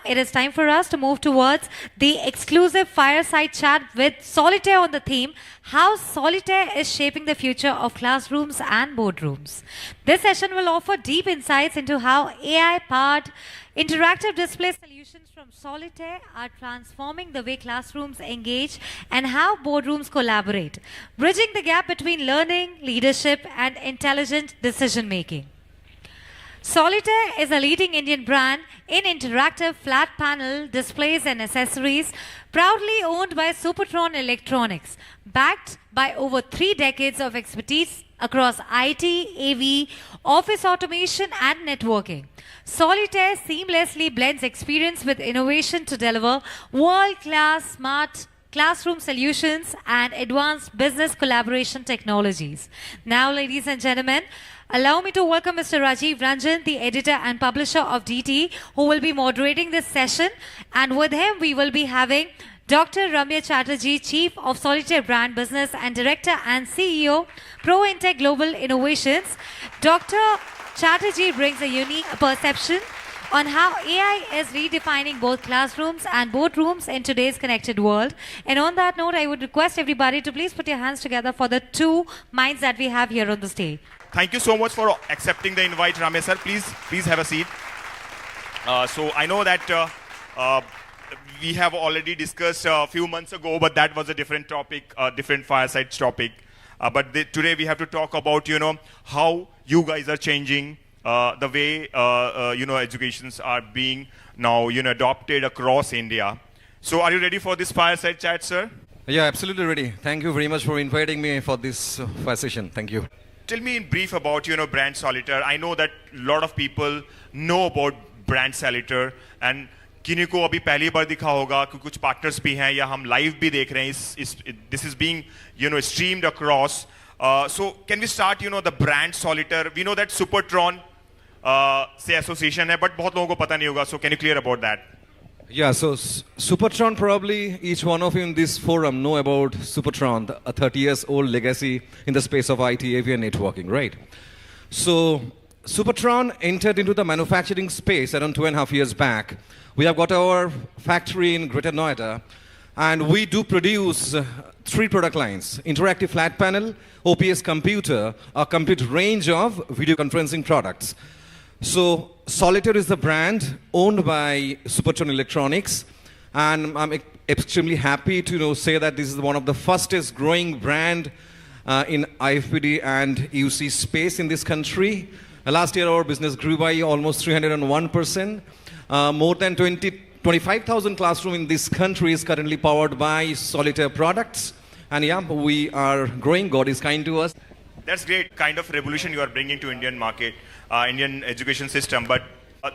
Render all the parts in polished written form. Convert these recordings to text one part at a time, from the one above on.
it is time for us to move towards the exclusive fireside chat with Solitaire on the theme, how Solitaire is shaping the future of classrooms and boardrooms. This session will offer deep insights into how AI-powered interactive display solutions from Solitaire are transforming the way classrooms engage and how boardrooms collaborate, bridging the gap between learning, leadership, and intelligent decision-making. Solitaire is a leading Indian brand in interactive flat panel displays and accessories, proudly owned by Supertron Electronics, backed by over 3 decades of expertise across IT, AV, office automation, and networking. Solitaire seamlessly blends experience with innovation to deliver world-class smart classroom solutions and advanced business collaboration technologies. Now, ladies and gentlemen, allow me to welcome Mr. Rajiv Ranjan, the editor and publisher of DT, who will be moderating this session. And with him, we will be having Dr. Ramya Chatterjee, Chief of Solitaire Brand Business and Director and CEO, ProIntech Global Innovations. Dr. Chatterjee brings a unique perception on how AI is redefining both classrooms and boardrooms in today's connected world. And on that note, I would request everybody to please put your hands together for the two minds that we have here on the stage. Thank you so much for accepting the invite, Ramya sir. Please have a seat. So I know that we have already discussed a few months ago, but that was a different topic, a different fireside topic. But today we have to talk about, how you guys are changing the way, educations are being now, adopted across India. So are you ready for this fireside chat, sir? Yeah, absolutely ready. Thank you very much for inviting me for this fire session. Thank you. Tell me in brief about, brand Solitaire. I know that a lot of people know about brand Solitaire and किन्हीं को अभी पहली बार दिखा होगा कि कुछ partners भी हैं या हम live भी देख रहे हैं. This is being, streamed across. So can we start, the brand Solitaire? We know that Supertron से association है, but बहुत लोगों को पता नहीं होगा. So can you clear about that? Yeah, so Supertron, probably each one of you in this forum know about Supertron, a 30 years old legacy in the space of IT, AV and networking, right? So Supertron entered into the manufacturing space around 2.5 years back. We have got our factory in Greater Noida, and we do produce 3 product lines: interactive flat panel, OPS computer, a complete range of video conferencing products. So Solitaire is the brand owned by Supertron Electronics, and I'm extremely happy to say that this is one of the fastest growing brand in IFPD and UC space in this country. Last year our business grew by almost 301%. More than 25,000 classrooms in this country is currently powered by Solitaire products. And yeah, we are growing. God is kind to us. That's great kind of revolution you are bringing to Indian market, Indian education system. But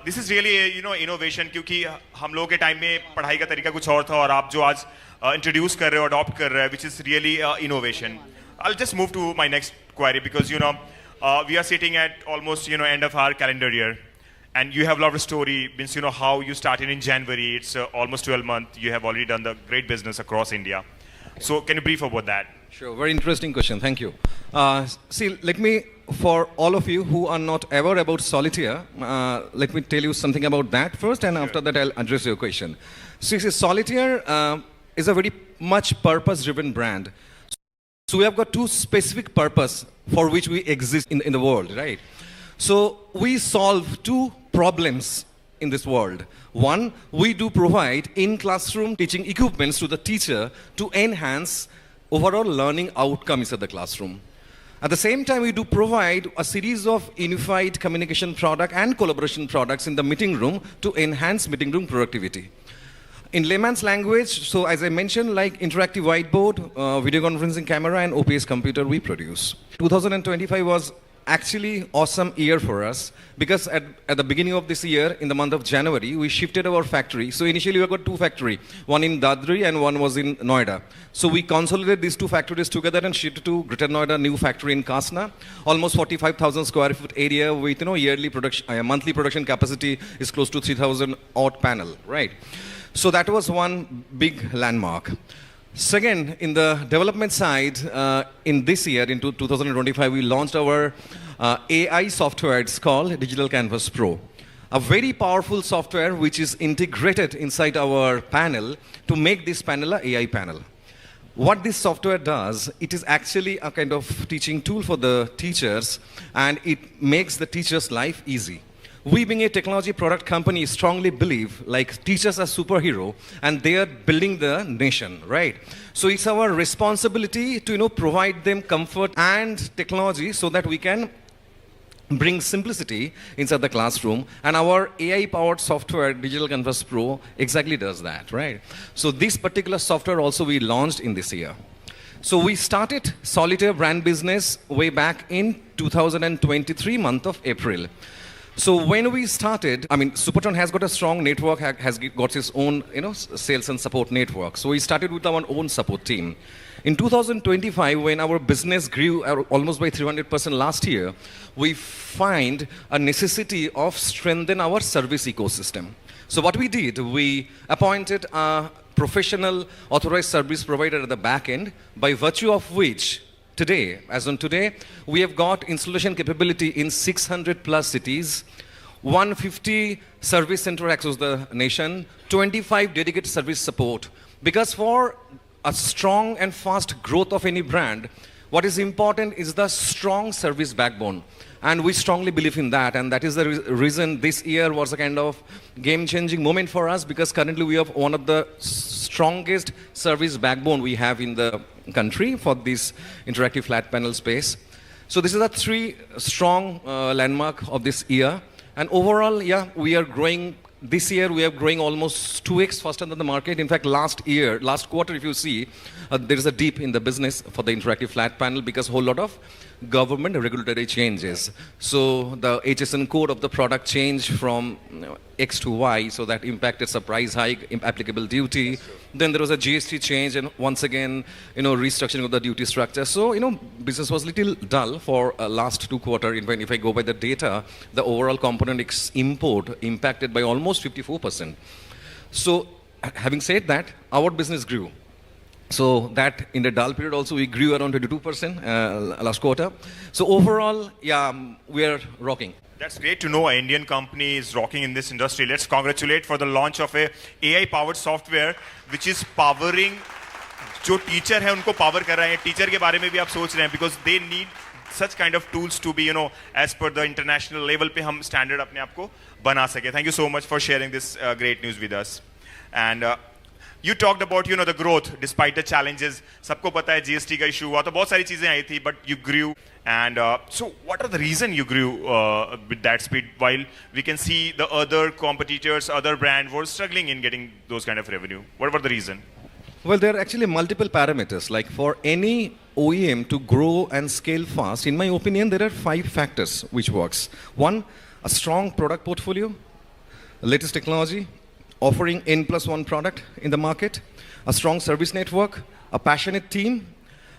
this is really, innovation, क्योंकि हम लोगों के time में पढ़ाई का तरीका कुछ और था और आप जो आज introduce कर रहे हो, adopt कर रहे हो, which is really innovation. I'll just move to my next query because, we are sitting at almost, end of our calendar year. And you have a lot of story, means, how you started in January. It's almost 12 months. You have already done the great business across India. So can you brief about that? Sure, very interesting question. Thank you. See, let me, for all of you who are not aware about Solitaire, let me tell you something about that first, and after that I'll address your question. See, Solitaire is a very much purpose-driven brand. So we have got 2 specific purpose for which we exist in the world, right? So we solve 2 problems in this world. One, we do provide in-classroom teaching equipments to the teacher to enhance overall learning outcomes at the classroom. At the same time, we do provide a series of unified communication product and collaboration products in the meeting room to enhance meeting room productivity. In layman's language, so as I mentioned, like interactive whiteboard, video conferencing camera, and OPS computer we produce. 2025 was actually awesome year for us because at the beginning of this year, in the month of January, we shifted our factory. So initially we got 2 factories, one in Dadri and one was in Noida. So we consolidated these 2 factories together and shifted to Greater Noida new factory in Kasna, almost 45,000 square foot area with yearly production, monthly production capacity is close to 3,000 odd panel, right? So that was one big landmark. Second, in the development side, in this year, in 2025, we launched our AI software. It's called Digital Canvas Pro. a very powerful software which is integrated inside our panel to make this panel a AI panel. What this software does, it is actually a kind of teaching tool for the teachers, and it makes the teacher's life easy. We, being a technology product company, strongly believe like teachers are superhero and they are building the nation, right? So it's our responsibility to provide them comfort and technology so that we can bring simplicity inside the classroom, and our AI-powered software, Digital Canvas Pro, exactly does that, right? So this particular software also we launched in this year. So we started Solitaire brand business way back in 2023, month of April. So when we started, Supertron has got a strong network, has got its own, sales and support network. So we started with our own support team. In 2025, when our business grew almost by 300% last year, we find a necessity of strengthen our service ecosystem. So what we did, we appointed a professional authorized service provider at the back end, by virtue of which today, as on today, we have got installation capability in 600 plus cities, 150 service centers across the nation, 25 dedicated service support. Because for a strong and fast growth of any brand, what is important is the strong service backbone. And we strongly believe in that. And that is the reason this year was a kind of game-changing moment for us, because currently we have one of the strongest service backbone we have in the country for this interactive flat panel space. So this is a three strong landmark of this year. And overall, we are growing. This year, we are growing almost 2x faster than the market. In fact, last quarter, if you see, there is a dip in the business for the interactive flat panel because a whole lot of government regulatory changes. So the HSN code of the product changed from X to Y, so that impacted some price hike, applicable duty. Then there was a GST change, and once again, restructuring of the duty structure. So, business was little dull for last 2 quarters. Even if I go by the data, the overall component import impacted by almost 54%. So, having said that, our business grew. So that in the dull period also we grew around 22% last quarter. So overall, we are rocking. That's great to know an Indian company is rocking in this industry. Let's congratulate for the launch of a AI-powered software which is powering. जो teacher है उनको power कर रहे हैं. Teacher के बारे में भी आप सोच रहे हैं because they need such kind of tools to be, as per the international level पे हम standard अपने आप को बना सके. Thank you so much for sharing this great news with us. And you talked about, the growth despite the challenges. सबको पता है GST का issue हुआ तो बहुत सारी चीजें आई थी, but you grew. And so what are the reason you grew with that speed, while we can see the other competitors, other brands were struggling in getting those kind of revenue? What were the reason? Well, there are actually multiple parameters. Like for any OEM to grow and scale fast, in my opinion, there are 5 factors which works. 1, a strong product portfolio, latest technology, offering N+1 product in the market, a strong service network, a passionate team,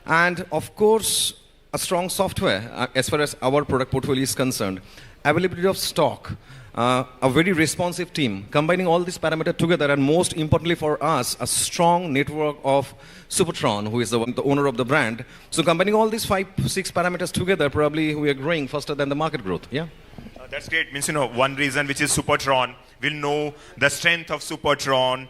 and of course, a strong software as far as our product portfolio is concerned, availability of stock, a very responsive team. Combining all these parameters together, and most importantly for us, a strong network of Supertron, who is the owner of the brand. So combining all these 5-6 parameters together, probably we are growing faster than the market growth. Yeah. That's great. Means, one reason which is Supertron. We'll know the strength of Supertron,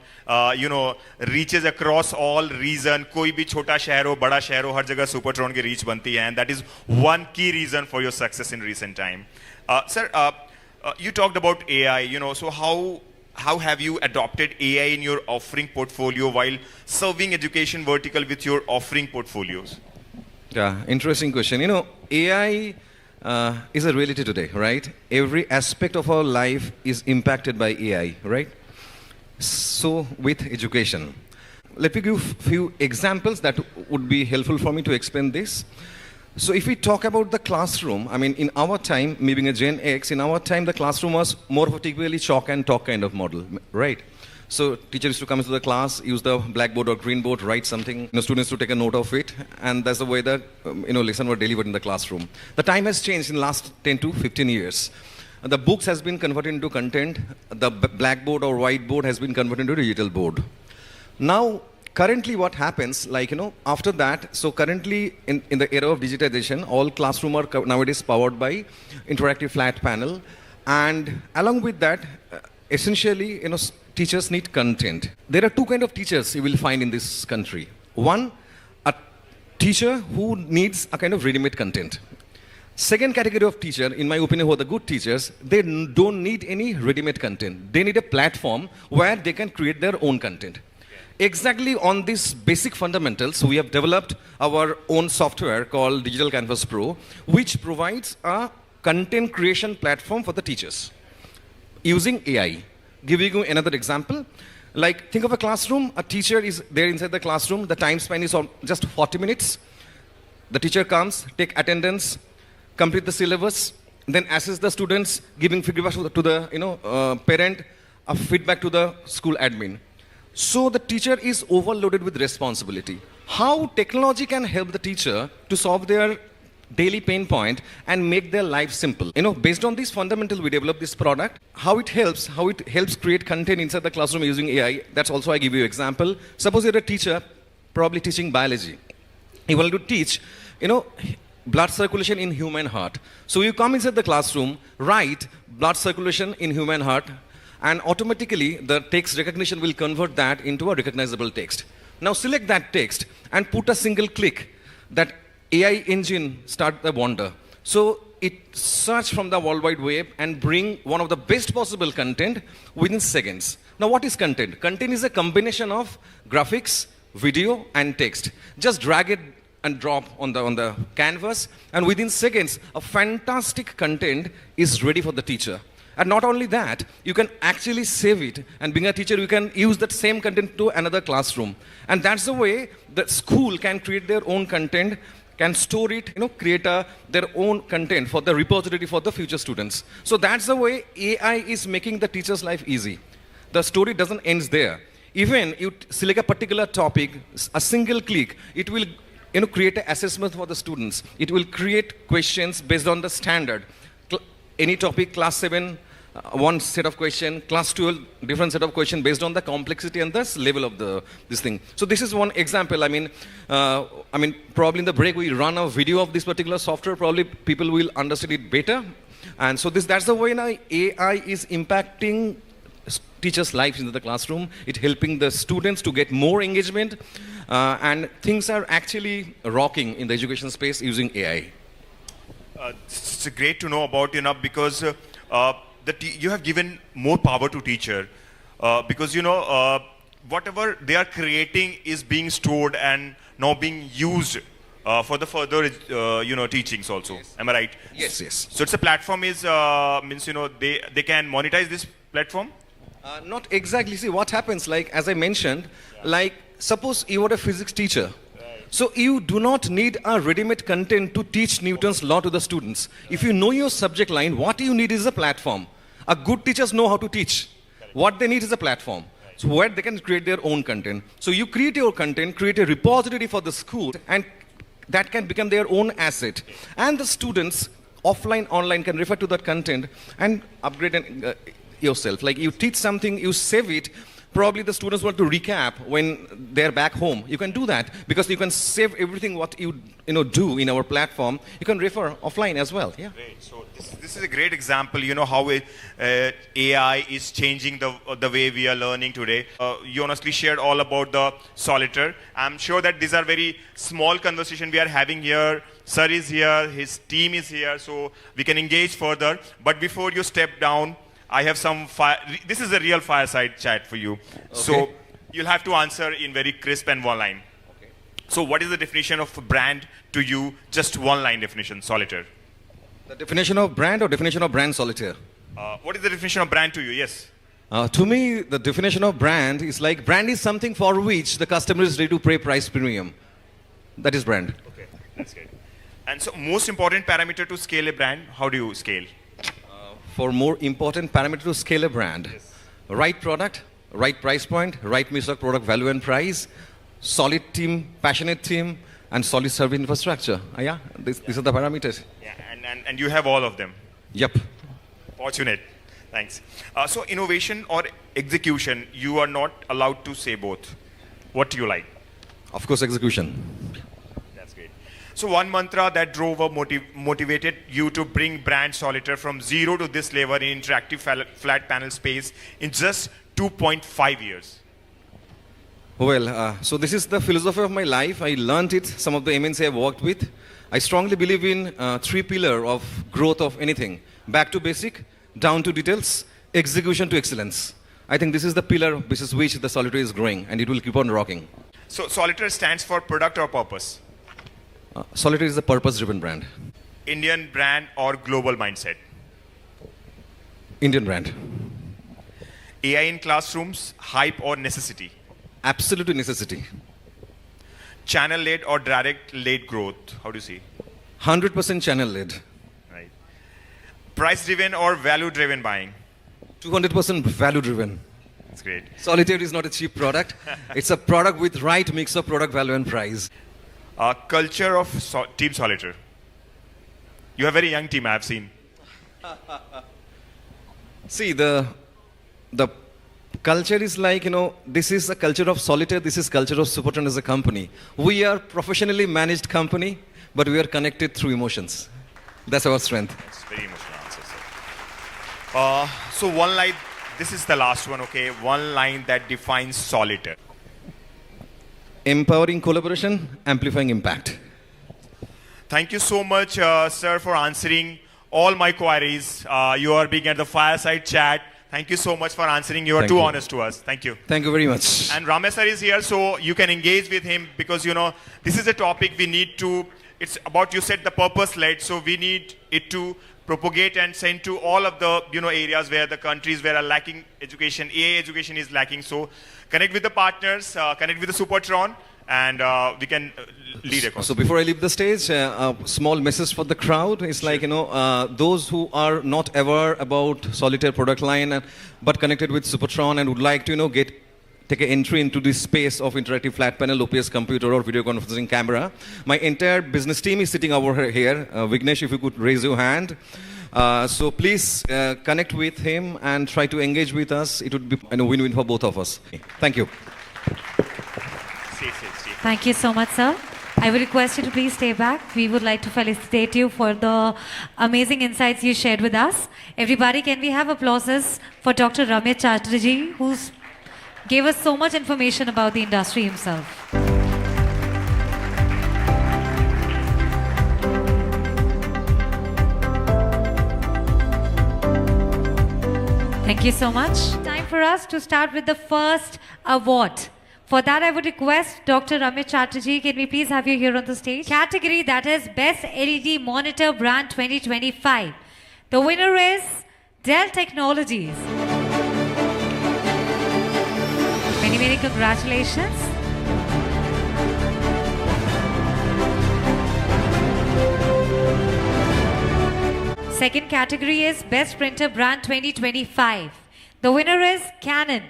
reaches across all region. कोई भी छोटा शहर हो, बड़ा शहर हो, हर जगह Supertron की reach बनती है. And that is one key reason for your success in recent time. Sir, you talked about AI, so how have you adopted AI in your offering portfolio while serving education vertical with your offering portfolios? Yeah, interesting question. AI is a reality today, right? Every aspect of our life is impacted by AI, right? So with education, let me give a few examples that would be helpful for me to explain this. So if we talk about the classroom, in our time, me being a Gen X, in our time, the classroom was more of a typically chalk and talk kind of model, right? So teacher used to come into the class, use the blackboard or green board, write something, students to take a note of it, and that's the way that lesson were delivered in the classroom. The time has changed in the last 10 to 15 years. The books has been converted into content. The blackboard or whiteboard has been converted into digital board. Now, currently what happens, after that, so currently in the era of digitization, all classroom are nowadays powered by interactive flat panel. And along with that, essentially, teachers need content. There are two kind of teachers you will find in this country. One, a teacher who needs a kind of ready-made content. Second category of teacher, in my opinion, who are the good teachers, they don't need any ready-made content. They need a platform where they can create their own content. Exactly on these basic fundamentals, we have developed our own software called Digital Canvas Pro, which provides a content creation platform for the teachers using AI. Giving you another example, like think of a classroom, a teacher is there inside the classroom, the time span is just 40 minutes. The teacher comes, take attendance, complete the syllabus, then assess the students, giving feedback to the parent, a feedback to the school admin. So the teacher is overloaded with responsibility. How technology can help the teacher to solve their daily pain point and make their life simple. Based on these fundamentals, we developed this product. How it helps create content inside the classroom using AI. That's also I give you an example. Suppose you're a teacher, probably teaching biology. You want to teach, blood circulation in human heart. So you come inside the classroom, write blood circulation in human heart, and automatically the text recognition will convert that into a recognizable text. Now select that text and put a single click. That AI engine start the wonder. So it search from the World Wide Web and bring one of the best possible content within seconds. Now what is content? Content is a combination of graphics, video and text. Just drag it and drop on the canvas, and within seconds a fantastic content is ready for the teacher. And not only that, you can actually save it, and being a teacher, you can use that same content to another classroom. And that's the way the school can create their own content, can store it, create their own content for the repository for the future students. So that's the way AI is making the teacher's life easy. The story doesn't end there. Even you select a particular topic, a single click, it will create an assessment for the students. It will create questions based on the standard. Any topic, class 7, one set of question, class 12, different set of question based on the complexity and the level of this thing. So this is one example. I mean, probably in the break we run a video of this particular software. Probably people will understand it better. And so that's the way now AI is impacting teachers' lives in the classroom. It's helping the students to get more engagement, and things are actually rocking in the education space using AI. It's great to know about because you have given more power to teacher because whatever they are creating is being stored and now being used for the further teachings also. Yes. Am I right? Yes. So it's a platform is means they can monetize this platform. Not exactly. See what happens. Like as I mentioned, like suppose you are a physics teacher. So you do not need a ready-made content to teach Newton's law to the students. If you know your subject line, what you need is a platform. A good teachers know how to teach. What they need is a platform. So where they can create their own content. So you create your content, create a repository for the school, and that can become their own asset. And the students, offline, online, can refer to that content and upgrade yourself. Like you teach something, you save it. Probably the students want to recap when they're back home. You can do that because you can save everything what you do in our platform. You can refer offline as well. Yeah. Great. So this is a great example. How AI is changing the way we are learning today. You honestly shared all about the Solitaire. I'm sure that these are very small conversation we are having here. Sir is here. His team is here. So we can engage further. But before you step down, I have this is a real fireside chat for you. Okay. So you'll have to answer in very crisp and one line. Okay. So what is the definition of brand to you? Just one line definition, Solitaire. The definition of brand or definition of brand Solitaire? What is the definition of brand to you? Yes. To me, the definition of brand is like brand is something for which the customer is ready to pay price premium. That is brand. Okay, that's great. And so most important parameter to scale a brand, how do you scale? For more important parameter to scale a brand. Yes. Right product, right price point, right mix of product value and price, solid team, passionate team, and solid service infrastructure. These are the parameters. Yeah, and you have all of them. Yep. Fortunate. Thanks. So innovation or execution, you are not allowed to say both. What do you like? Of course, execution. That's great. So one mantra that drove or motivated you to bring brand Solitaire from zero to this level in interactive flat panel space in just 2.5 years. Well, so this is the philosophy of my life. I learned it, some of the MNC I've worked with. I strongly believe in three pillars of growth of anything. Back to basic, down to details, execution to excellence. I think this is the pillar basis which the Solitaire is growing, and it will keep on rocking. So Solitaire stands for product or purpose? Solitaire is a purpose-driven brand. Indian brand or global mindset? Indian brand. AI in classrooms, hype or necessity? Absolutely necessity. Channel-led or direct-led growth? How do you see? 100% channel-led. Right. Price-driven or value-driven buying? 200% value-driven. That's great. Solitaire is not a cheap product. It's a product with right mix of product value and price. Culture of Team Solitaire. You have a very young team, I have seen. See, the culture is like, this is a culture of Solitaire, this is culture of Supertron as a company. We are professionally managed company, but we are connected through emotions. That's our strength. That's very emotional answer, sir. So one line, this is the last one, okay? One line that defines Solitaire. Empowering collaboration, amplifying impact. Thank you so much, sir, for answering all my queries. You are being at the fireside chat. Thank you so much for answering. You are too honest to us. Thank you. Thank you very much. And Ramesh sir is here, so you can engage with him because, this is a topic we need to, it's about, you said, the purpose-led, so we need it to propagate and send to all of the, areas where the countries where are lacking education, AI education is lacking. So connect with the partners, connect with the Supertron, and we can lead a So before I leave the stage, a small message for the crowd. It's like, those who are not aware about Solitaire product line, but connected with Supertron and would like to, take an entry into this space of interactive flat panel, OPS computer or video conferencing camera. My entire business team is sitting over here. Vignesh, if you could raise your hand. So please connect with him and try to engage with us. It would be a win-win for both of us. Thank you. Thank you so much, sir. I would request you to please stay back. We would like to felicitate you for the amazing insights you shared with us. Everybody, can we have applauses for Dr. Ramesh Chatterjee, who gave us so much information about the industry himself. Thank you so much. Time for us to start with the first award. For that, I would request Dr. Ramesh Chatterjee, can we please have you here on the stage? Category that is Best LED Monitor Brand 2025. The winner is Dell Technologies. Many, many congratulations. Second category is Best Printer Brand 2025. The winner is Canon.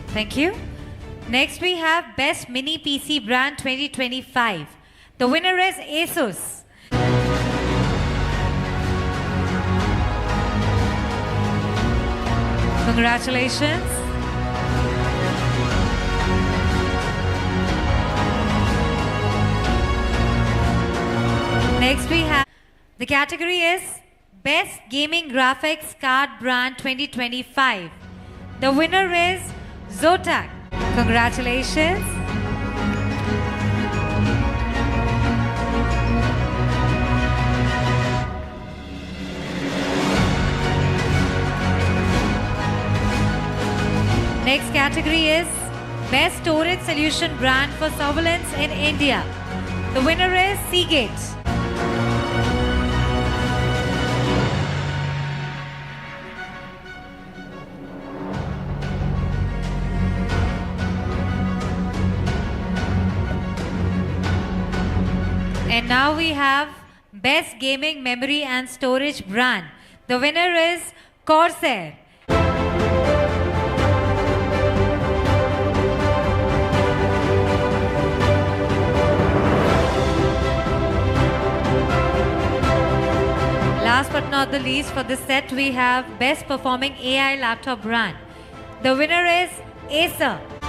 Thank you. Next we have Best Mini PC Brand 2025. The winner is Asus. Congratulations. Next we have, the category is Best Gaming Graphics Card Brand 2025. The winner is Zotac. Congratulations. Next category is Best Storage Solution Brand for Surveillance in India. The winner is Seagate. And now we have Best Gaming Memory and Storage Brand. The winner is Corsair. Last but not the least, for this set we have Best Performing AI Laptop Brand. The winner is Acer.